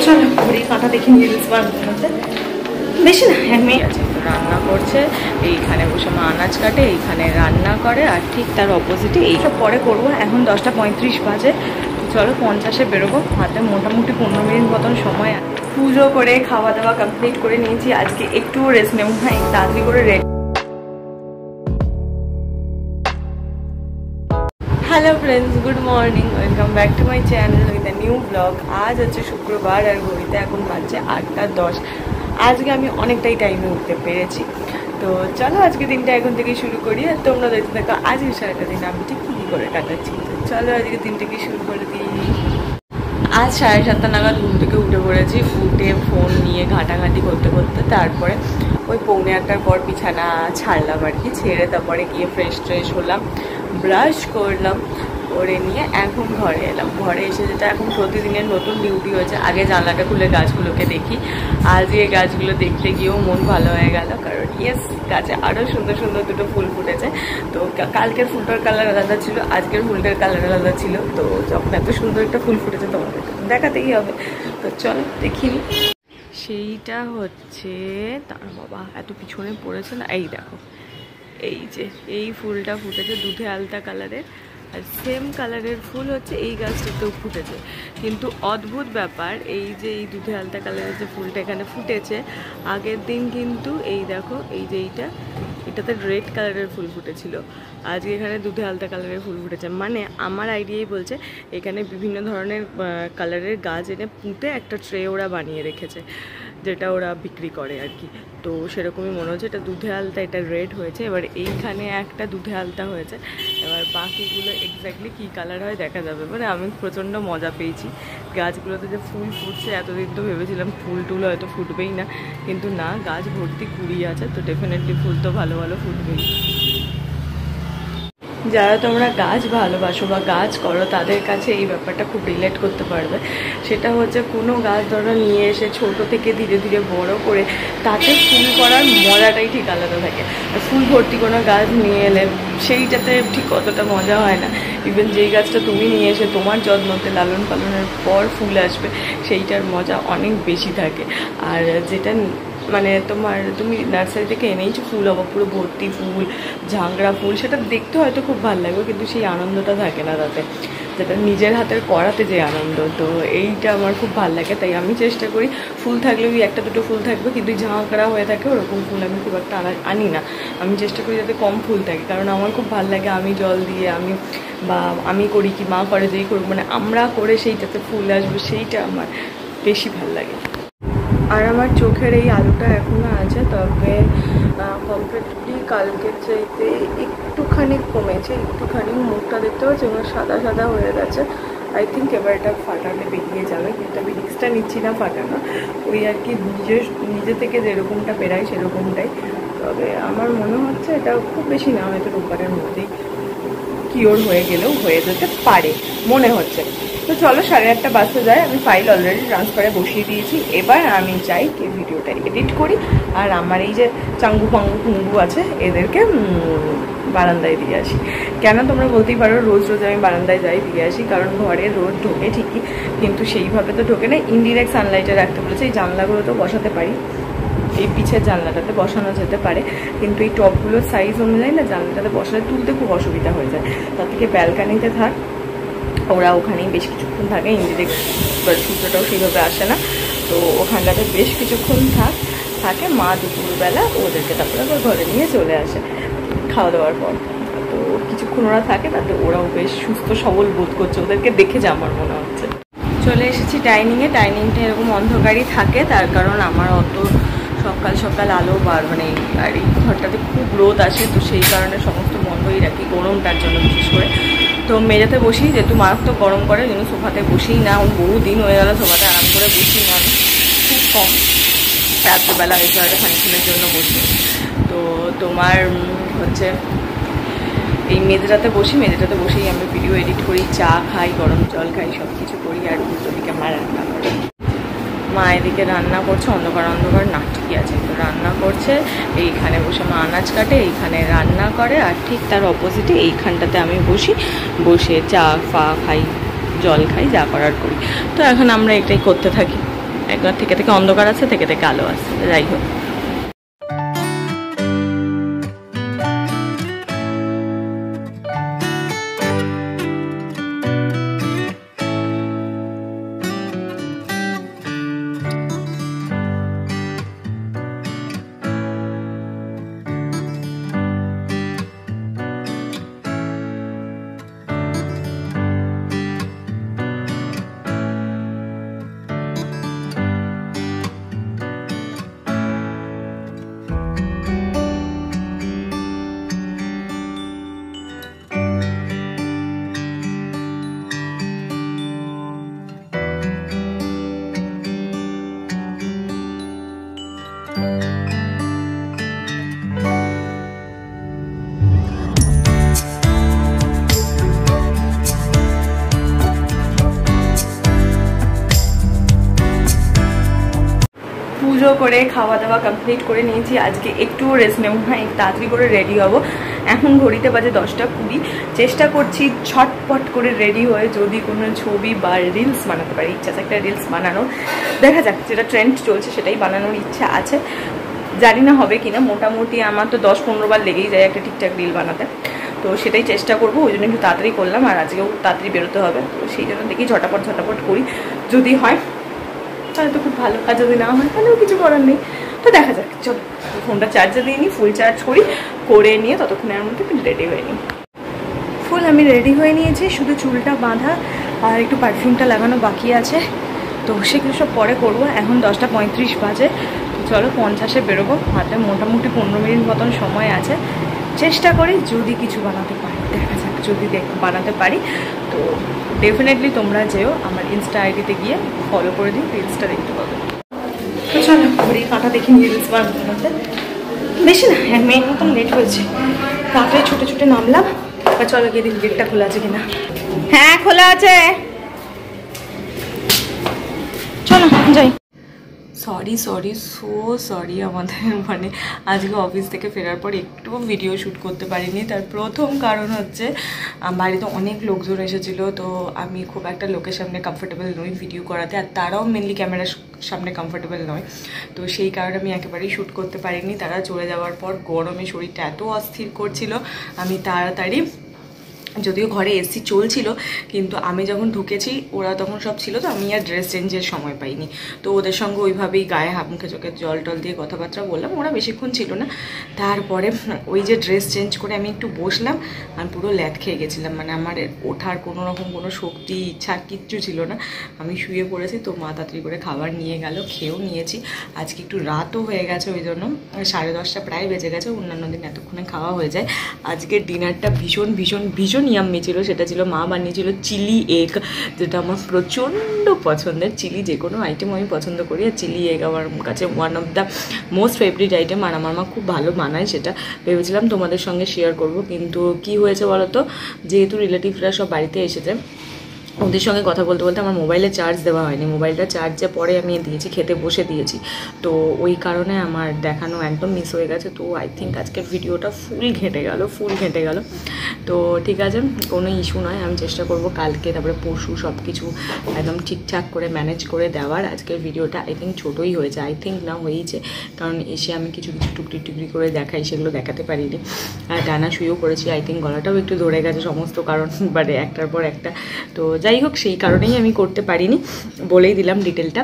চলো ঘড়ি কাঁটা দেখে নিয়ে রিলস বানাতে বেশি না আমি আছে রান্না করছে এইখানে বসে মা আনাজ কাটে এইখানে রান্না করে আর ঠিক তার অপোজিটে এইসব পরে করবো। এখন 10:35 বাজে। চলো 50-এ বেরোবো, হাতে মোটামুটি 15 মিনিট মতন সময়। পুজো করে খাওয়া দাওয়া কমপ্লিট করে নিয়েছি, আজকে একটু রেস্ট নেব না, তাড়াতাড়ি করে ready. Hello friends, good morning, welcome back to my channel with a new blog. আজ হচ্ছে শুক্রবার আর ঘড়িতে এখন বাজছে 8:10। আজকে আমি অনেকটাই টাইমে উঠতে পেরেছি। তো চলো আজকে দিনটা এখন থেকে শুরু করি, আর তোমরা দেখতে থাকো আজকে সারাটা দিন আমি ঠিক কী করে কাটাচ্ছি। তো চলো আজকে দিনটাকে শুরু করে দিই। আজ 7:30 নাগাদ ঘুম থেকে উঠে পড়েছি। উঠে ফোন নিয়ে ঘাঁটাঘাঁটি করতে করতে তারপরে ওই 7:45 পর বিছানা ছাড়লাম আর কি। ছেড়ে তারপরে গিয়ে ফ্রেশ হলাম, ব্রাশ করলাম, করে নিয়ে এখন ঘরে এলাম। ঘরে এসে যেটা এখন প্রতিদিনের নতুন ডিউটি হয়েছে, আগে জানলাটা খুলে গাছগুলোকে দেখি। আজকে গাছগুলো দেখতে গিয়েও মন ভালো হয়ে গেল, কারণ ইয়েস গাছে আরও সুন্দর সুন্দর দুটো ফুল ফুটেছে। তো কালকের ফুলটার কালার আলাদা ছিল, আজকের ফুলটার কালার আলাদা ছিল। তো যখন এত সুন্দর একটা ফুল ফুটেছে তোমাদের দেখাতেই হবে। তো চলো দেখিনি। সেইটা হচ্ছে তার বাবা এত পিছনে পড়েছে না, এই দেখো এই যে এই ফুলটা ফুটেছে দুধে আলতা কালারের, আর সেম কালারের ফুল হচ্ছে এই গাছটাতেও ফুটেছে। কিন্তু অদ্ভুত ব্যাপার, এই যে এই দুধে আলতা কালারের যে ফুলটা এখানে ফুটেছে, আগের দিন কিন্তু এই দেখো এই যে এটাতে রেড কালারের ফুল ফুটেছিল, আজকে এখানে দুধে আলতা কালারের ফুল ফুটেছে। মানে আমার আইডিয়াই বলছে এখানে বিভিন্ন ধরনের কালারের গাছ এনে পুঁতে একটা ট্রে ওরা বানিয়ে রেখেছে, যেটা ওরা বিক্রি করে আর কি। তো সেরকমই মনে হচ্ছে এটা দুধে আলতা, এটা রেড হয়েছে। এবার এইখানে একটা দুধে আলতা হয়েছে, এবার বাকিগুলো এক্স্যাক্টলি কী কালার হয় দেখা যাবে। মানে আমি প্রচণ্ড মজা পেয়েছি গাছগুলোতে যে ফুল ফুটছে। এতদিন তো ভেবেছিলাম ফুল টুল হয়তো ফুটবেই না, কিন্তু না, গাছ ভর্তি কুড়ি আছে, তো ডেফিনেটলি ফুল তো ভালো ভালো ফুটবেই। যারা তোমরা গাছ ভালোবাসো বা গাছ করো তাদের কাছে এই ব্যাপারটা খুব রিলেট করতে পারবে। সেটা হচ্ছে কোনো গাছ ধরো নিয়ে এসে ছোট থেকে ধীরে ধীরে বড় করে তাতে ফুল করার মজাটাই ঠিক আলাদা থাকে। আর ফুল ভর্তি কোনো গাছ নিয়ে এলে সেইটাতে ঠিক অতটা মজা হয় না। ইভেন যেই গাছটা তুমি নিয়ে এসে তোমার যত্নতে লালন পালনের পর ফুল আসবে, সেইটার মজা অনেক বেশি থাকে। আর যেটা মানে তুমি নার্সারি থেকে এনেইছো ফুল আবার পুরো ভর্তি ফুল, ঝাংড়া ফুল, সেটা দেখতে হয়তো খুব ভালো লাগবে, কিন্তু সেই আনন্দটা থাকে না তাতে, যেটা নিজের হাতের করাতে যে আনন্দ। তো এইটা আমার খুব ভালো লাগে, তাই আমি চেষ্টা করি ফুল থাকলে ওই একটা দুটো ফুল থাকবে, কিন্তু ঝাঁকড়া হয়ে থাকে ওরকম ফুল আমি খুব একটা আনি না। আমি চেষ্টা করি যাতে কম ফুল থাকে, কারণ আমার খুব ভালো লাগে আমি জল দিয়ে আমি করি কি মা করে যেই করুক, মানে আমরা করে সেইটাতে ফুল আসবে, সেইটা আমার বেশি ভালো লাগে। আর আমার চোখের এই আলোটা এখনও আছে, তবে কমপ্লিটলি কালকের চাইতে একটুখানি কমেছে, একটুখানি মুখটা দেখতে পাচ্ছি এবং সাদা সাদা হয়ে গেছে। আই থিঙ্ক এবার এটা ফাটালে বেরিয়ে যাবে, কিন্তু আমি রিস্কটা নিচ্ছি না ফাটানো, ওই আর কি নিজে থেকে যেরকমটা বেরায় সেরকমটাই। তবে আমার মনে হচ্ছে এটা খুব বেশি না, হয়তো রোববারের মধ্যেই কিওর হয়ে গেলেও হয়ে যেতে পারে মনে হচ্ছে। তো চলো 8:30 বাজতে যায়, আমি ফাইল অলরেডি ট্রান্সফারে বসিয়ে দিয়েছি। এবার আমি চাই কি ভিডিওটা এডিট করি, আর আমার এই যে চাঙ্গু কুঙ্গু আছে এদেরকে বারান্দায় দিয়ে আসি। কেন তোমরা বলতেই পারো রোজ আমি বারান্দায় যাই দিয়ে আসি, কারণ ঘরে রোদ ঢোকে ঠিকই, কিন্তু সেইভাবে তো ঢোকে না, ইনডিরেক্ট সানলাইটে রাখতে বলেছে। এই জানলাগুলো তো বসাতে পারি, এই পিছের জানলাটাতে বসানো যেতে পারে, কিন্তু এই টপগুলোর সাইজ অনুযায়ী না জানলাটাতে বসালে তুলতে খুব অসুবিধা হয়ে যায়। তার থেকে ব্যালকানিতে থাক, ওরা ওখানেই বেশ কিছুক্ষণ থাকে, ইনডিরেক্ট সূর্যটাও সেইভাবে আসে না, তো ওখানটাতে বেশ কিছুক্ষণ থাকে। মা দুপুরবেলা ওদেরকে তারপরে আবার ঘরে নিয়ে চলে আসে খাওয়া দাওয়ার পর। তো কিছুক্ষণ ওরা থাকে, তাতে ওরাও বেশ সুস্থ সবল বোধ করছে, ওদেরকে দেখে যা আমার মনে হচ্ছে। চলে এসেছি ডাইনিংয়ে। ডাইনিংটা এরকম অন্ধকারই থাকে, তার কারণ আমার অত সকাল আলো মানে আর এই ঘরটাতে খুব রোদ আসে, তো সেই কারণে সমস্ত বন্ধই রাখি গরমটার জন্য বিশেষ করে। তো মেঝেতে বসি, যেহেতু মারাত্মক গরম করে, যেন সোফাতে বসিই না, বহু দিন হয়ে গেল সোফাতে আরাম করে বসি না, আমি খুব কম, রাত্রেবেলা হয়তো খানিক্ষণের জন্য বসি। তো তোমার হচ্ছে এই মেঝেটাতে বসেই আমি ভিডিও এডিট করি, চা খাই, গরম জল খাই, সব কিছু করি। আর উল্টো দিকে মা রান্না করে, মা এদিকে রান্না করছে, অন্ধকার না ঠিকই আছে, তো রান্না করছে। এইখানে বসে মা আনাজ কাটে, এইখানে রান্না করে, আর ঠিক তার অপোজিটে এইখানটাতে আমি বসে চা খাই, জল খাই, যা করার করি। তো এখন আমরা এটাই করতে থাকি। একবার থেকে থেকে অন্ধকার আছে, থেকে থেকে আলো আছে। যাই হোক, পুজো করে খাওয়া দাওয়া কমপ্লিট করে নিয়েছি। আজকে একটুও রেস্ট নেব না, একটু তাড়াতাড়ি করে রেডি হব। এখন ঘড়িতে বাজে 10টা 20। চেষ্টা করছি ছটপট করে রেডি হয়ে যদি কোনো ছবি বা রিলস বানাতে পারি। ইচ্ছা আছে একটা রিলস বানানোর, দেখা যাক, যেটা ট্রেন্ড চলছে সেটাই বানানোর ইচ্ছা আছে। জানি না হবে কিনা, মোটামুটি আমার তো 10-15 বার লেগেই যায় একটা ঠিকঠাক রিল বানাতে, তো সেটাই চেষ্টা করবো। ওই জন্য একটু তাড়াতাড়ি করলাম, আর আজকেও তাড়াতাড়ি বেরোতে হবে, তো সেই জন্য দেখি ঝটাপট করি। যদি হয় তাহলে তো খুব ভালো, আর যদি না হয় তাহলেও কিছু করার নেই। তো দেখা যাক, চলো ফোনটা চার্জে দিয়ে নিই, ফুল চার্জ করে নিয়ে ততক্ষণের মধ্যে রেডি হয়ে নিই। ফুল আমি রেডি হয়ে নিয়েছি, শুধু চুলটা বাঁধা আর একটু পারফিউমটা লাগানো বাকি আছে, তো সেগুলো সব পরে করবো। এখন 10টা 35 বাজে, তো চলো 50-এ বেরোবো। হাতে মোটামুটি 15 মিনিট মতন সময় আছে। চেষ্টা করি যদি কিছু বানাতে পারি, দেখা যাক। যদি বানাতে পারি তো ডেফিনেটলি তোমরা যেও আমার ইনস্টা আইডিতে গিয়ে ফলো করে দিই, রিলসটা দেখতে পাবো। তো চলো ঘড়ি কাঁটা দেখি রিলস বানাতে। বেশি না, 1 মিনিট মতন লেট হয়েছে। তাড়াতাড়ি ছুটে নামলাম। বা চলো গিয়ে দেখি গেটটা খোলা আছে কিনা। হ্যাঁ খোলা আছে, চলো যাই। সরি সরি আমাদের মানে আজকে অফিস থেকে ফেরার পর একটু ভিডিও শ্যুট করতে পারিনি। তার প্রথম কারণ হচ্ছে বাড়িতে অনেক লোকজন এসেছিলো, তো আমি খুব একটা লোকের সামনে কমফোর্টেবল নই ভিডিও করাতে, আর তারাও মেনলি ক্যামেরার সামনে কমফোর্টেবল নয়, তো সেই কারণে আমি একেবারেই শ্যুট করতে পারিনি। তারা চলে যাওয়ার পর গরমে শরীরটা এত অস্থির করছিল, আমি তাড়াতাড়ি, যদিও ঘরে এসি চলছিল কিন্তু আমি যখন ঢুকেছি ওরা তখন সব ছিল, তো আমি আর ড্রেস চেঞ্জের সময় পাইনি। তো ওদের সঙ্গে ওইভাবেই গায়ে হাত মুখে চোখে জল টল দিয়ে কথাবার্তা বললাম, ওরা বেশিক্ষণ ছিল না। তারপরে ওই যে ড্রেস চেঞ্জ করে আমি একটু বসলাম, আমি পুরো ল্যাদ খেয়ে গেছিলাম, মানে আমার ওঠার কোনো রকম কোনো শক্তি ইচ্ছা কিচ্ছু ছিল না। আমি শুয়ে পড়েছি, তো মা তাড়াতাড়ি করে খাবার নিয়ে গেল, খেয়েও নিয়েছি। আজকে একটু রাতও হয়ে গেছে, ওই জন্য 10:30 প্রায় বেজে গেছে। অন্যান্য দিন এতক্ষণে খাওয়া হয়ে যায়। আজকের ডিনারটা ভীষণ ভীষণ ভীষণ ইয়াম্মি ছিল। সেটা ছিল, মা বানিয়েছিল চিলি এগ, যেটা আমার প্রচণ্ড পছন্দের। চিলি যে কোনো আইটেম আমি পছন্দ করি, আর চিলি এগ আমার কাছে one of the most favourite item, আর আমার মা খুব ভালো বানায়। সেটা ভেবেছিলাম তোমাদের সঙ্গে শেয়ার করব, কিন্তু কি হয়েছে বলো তো, যেহেতু রিলেটিভরা সব বাড়িতে এসেছে, ওদের সঙ্গে কথা বলতে বলতে আমার মোবাইলে চার্জ দেওয়া হয়নি। মোবাইলটা চার্জে পরে আমি দিয়েছি, খেতে বসে দিয়েছি, তো ওই কারণে আমার দেখানো একদম মিস হয়ে গেছে। তো আই থিঙ্ক আজকের ভিডিওটা ফুল ঘেঁটে গেল। তো ঠিক আছে, কোনো ইস্যু নয়, আমি চেষ্টা করব কালকে তারপরে পরশু সব কিছু একদম ঠিকঠাক করে ম্যানেজ করে দেওয়ার। আজকের ভিডিওটা আই থিঙ্ক ছোটোই হয়েছে, আই থিঙ্ক না হয়েইছে, কারণ এসে আমি কিছু টুকরি করে দেখাই, সেগুলো দেখাতে পারিনি। আর টানা শুয়েও করেছি, আই থিঙ্ক গলাটাও একটু ধরে গেছে, সমস্ত কারণ মানে একটার পর একটা। তো যাই হোক, সেই কারণেই আমি করতে পারিনি, বলেই দিলাম ডিটেলটা।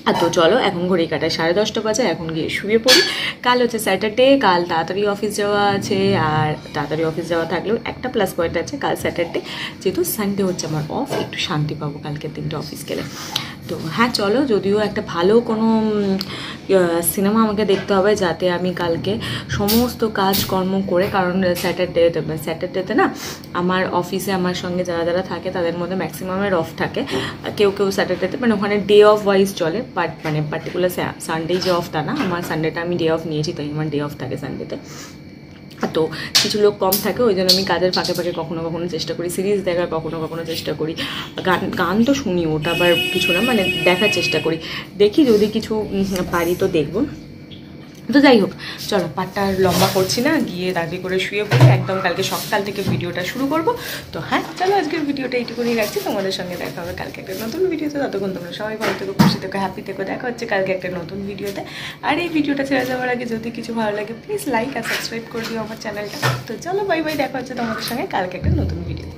আর তো চলো এখন ঘড়ি কাটায় 10:30 বাজে, এখন গিয়ে শুয়ে পড়ি। কাল হচ্ছে স্যাটারডে, কাল তাড়াতাড়ি অফিস যাওয়া আছে, আর তাড়াতাড়ি অফিস যাওয়া থাকলেও একটা প্লাস পয়েন্ট আছে, কাল স্যাটারডে, যেহেতু সানডে হচ্ছে আমার অফ, একটু শান্তি পাবো কালকের দিনটা অফিস গেলে। তো হ্যাঁ চলো, যদিও একটা ভালো কোনো সিনেমা আমাকে দেখতে হবে, যাতে আমি কালকে সমস্ত কাজকর্ম করে, কারণ স্যাটারডেতে না আমার অফিসে আমার সঙ্গে যারা থাকে তাদের মধ্যে ম্যাক্সিমামের অফ থাকে। কেউ স্যাটারডেতে মানে ওখানে ডে অফ ওয়াইজ চলে, বাট মানে পার্টিকুলার সানডে যে অফ তা না, আমার সানডেটা আমি ডে অফ নিয়েছি, তাই আমার ডে অফ থাকে সানডেতে। তো কিছু লোক কম থাকে, ওই জন্য আমি কাজের ফাঁকে কখনো চেষ্টা করি সিরিজ দেখার, কখনো চেষ্টা করি গান তো শুনি, ওটা আবার কিছু না, মানে দেখার চেষ্টা করি, দেখি যদি কিছু পারি তো দেখবো। তো যাই হোক, চলো পাটটা আর লম্বা করছি না, গিয়ে তাড়াতাড়ি করে শুয়ে পড়ি, একদম কালকে সকাল থেকে ভিডিওটা শুরু করব। তো হ্যাঁ চলো আজকের ভিডিওটা এইটুকুনি রাখছি, তোমাদের সঙ্গে দেখা হবে কালকে একটা নতুন ভিডিওতে। ততক্ষণ তোমরা সবাই ভালো থেকো, খুশি থেকো, হ্যাপি থেকো। দেখা হচ্ছে কালকে একটা নতুন ভিডিওতে। আর এই ভিডিওটা ছেড়ে যাওয়ার আগে যদি কিছু ভালো লাগে প্লিজ লাইক আর সাবস্ক্রাইব করে দিও আমার চ্যানেলটা। তো চলো বাই বাই, দেখা হচ্ছে তোমাদের সঙ্গে কালকে একটা নতুন ভিডিও।